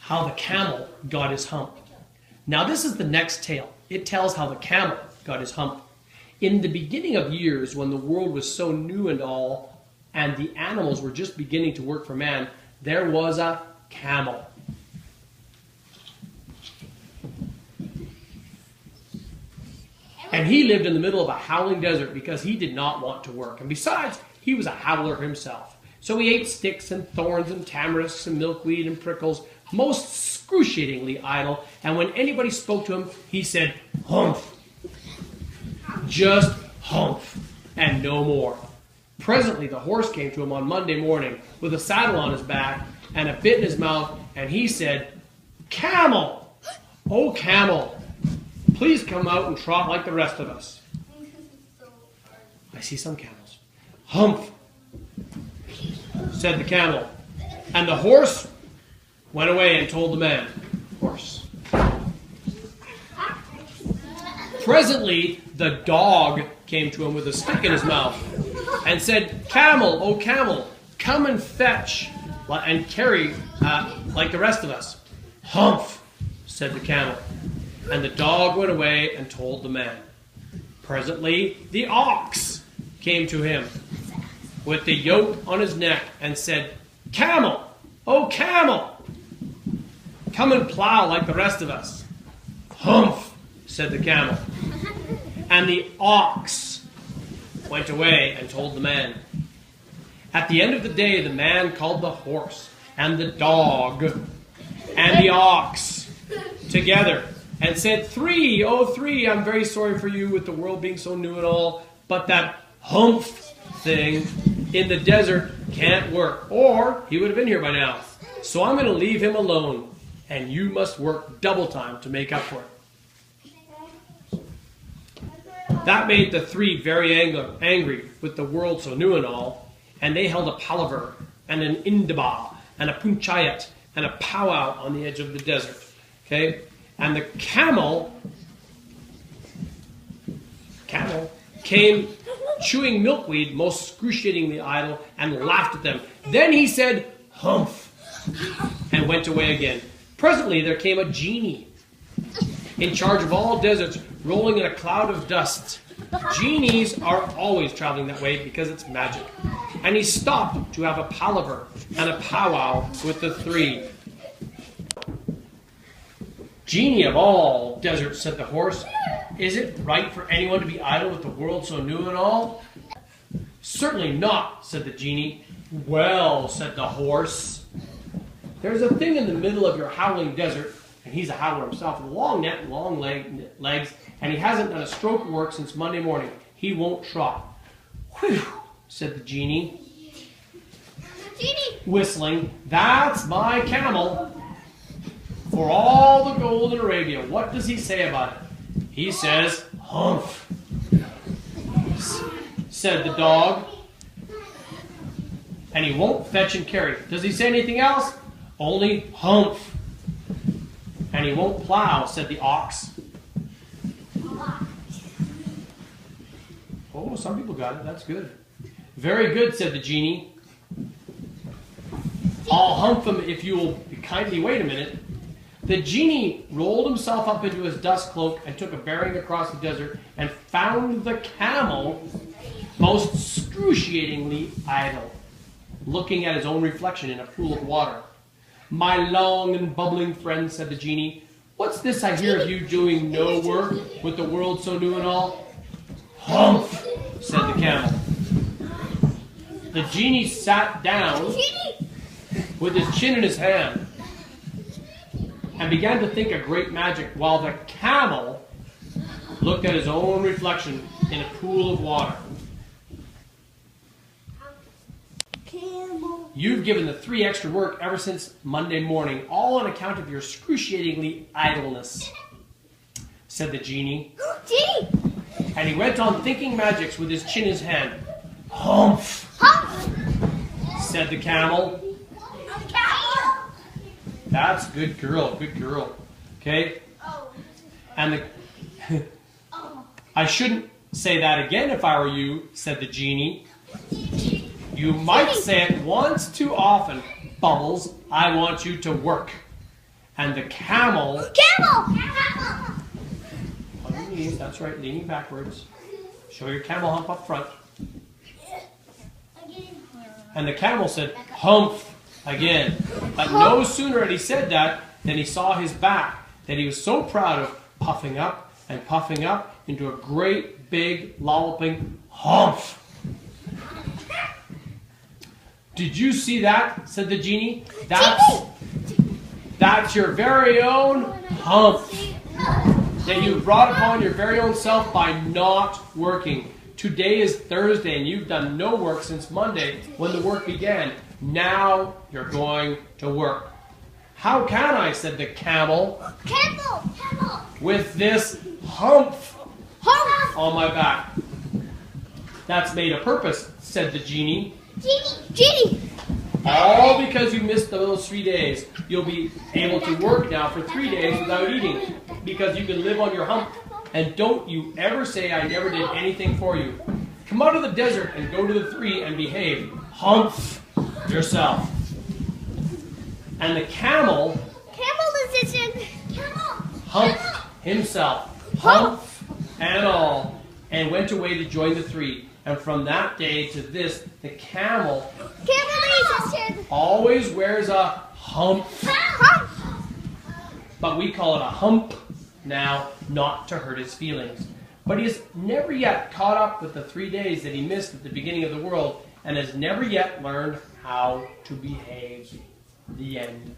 how the camel got his hump. Now this is the next tale. It tells how the camel got his hump. In the beginning of years, when the world was so new and all, and the animals were just beginning to work for man, there was a camel. And he lived in the middle of a howling desert because he did not want to work. And besides, he was a howler himself. So he ate sticks and thorns and tamarisks and milkweed and prickles, most excruciatingly idle. And when anybody spoke to him, he said, "Humph." Just humph, and no more. Presently, the horse came to him on Monday morning with a saddle on his back and a bit in his mouth, and he said, "Camel, oh camel, please come out and trot like the rest of us." I see some camels. "Humph," said the camel, and the horse went away and told the man. Horse. Presently, the dog came to him with a stick in his mouth and said, "Camel, oh camel, come and fetch and carry like the rest of us." "Humph," said the camel, and the dog went away and told the man. Presently, the ox came to him with the yoke on his neck and said, "Camel, oh camel, come and plow like the rest of us." "Humph," said the camel, and the ox went away and told the man. At the end of the day, the man called the horse and the dog and the ox together and said, "Three, oh three, I'm very sorry for you with the world being so new and all, but that humph thing in the desert can't work, or he would have been here by now. So I'm going to leave him alone, and you must work double time to make up for it." That made the three very angry with the world so new and all, and they held a palaver and an indaba and a punchayat and a powwow on the edge of the desert. Okay? And the camel came chewing milkweed most excruciatingly idle and laughed at them. Then he said, "Humph," and went away again. Presently there came a genie in charge of all deserts, rolling in a cloud of dust. Genies are always traveling that way because it's magic. And he stopped to have a palaver and a powwow with the three. "Genie of all deserts," said the horse, "is it right for anyone to be idle with the world so new and all?" "Certainly not," said the genie. "Well," said the horse, "there's a thing in the middle of your howling desert," and he's a howler himself, with a long neck and long legs, and he hasn't done a stroke of work since Monday morning. He won't trot. "Whew," said the genie, whistling, "that's my camel. For all the gold in Arabia, what does he say about it?" "He says, 'Humph,'" said the dog, "and he won't fetch and carry." "Does he say anything else?" "Only 'Humph.' And he won't plow," said the ox. Oh, some people got it. That's good. "Very good," said the genie. "I'll hump him if you will kindly wait a minute." The genie rolled himself up into his dust cloak and took a bearing across the desert and found the camel most excruciatingly idle, looking at his own reflection in a pool of water. "My long and bubbling friend," said the genie, "what's this I hear of you doing no work with the world so new and all?" "Humph," said the camel. The genie sat down with his chin in his hand and began to think a great magic while the camel looked at his own reflection in a pool of water. "You've given the three extra work ever since Monday morning, all on account of your excruciatingly idleness," said the genie. "Genie!" And he went on thinking magics with his chin in his hand. "Humph!" said the camel. "That's good girl, good girl." Okay? And "I shouldn't say that again if I were you," said the genie. "You might say it once too often. Bubbles, I want you to work." And the camel... Camel! On your knees, that's right, leaning backwards. Show your camel hump up front. And the camel said, hump again. But no sooner had he said that than he saw his back, that he was so proud of puffing up into a great, big, lolloping hump. Did you see that? Said the genie. That's your very own hump that you brought upon your very own self by not working. Today is Thursday and you've done no work since Monday when the work began. Now you're going to work. How can I, said the camel, with this hump on my back? That's made a purpose, said the genie. Genie! All because you missed those 3 days. You'll be able to work now for 3 days without eating because you can live on your hump. And don't you ever say I never did anything for you. Come out of the desert and go to the 3 and behave. Hump yourself. And the camel humped himself, hump and all, and went away to join the 3. And from that day to this, the camel always wears a hump. But we call it a hump now, not to hurt his feelings. But he has never yet caught up with the 3 days that he missed at the beginning of the world and has never yet learned how to behave. The end.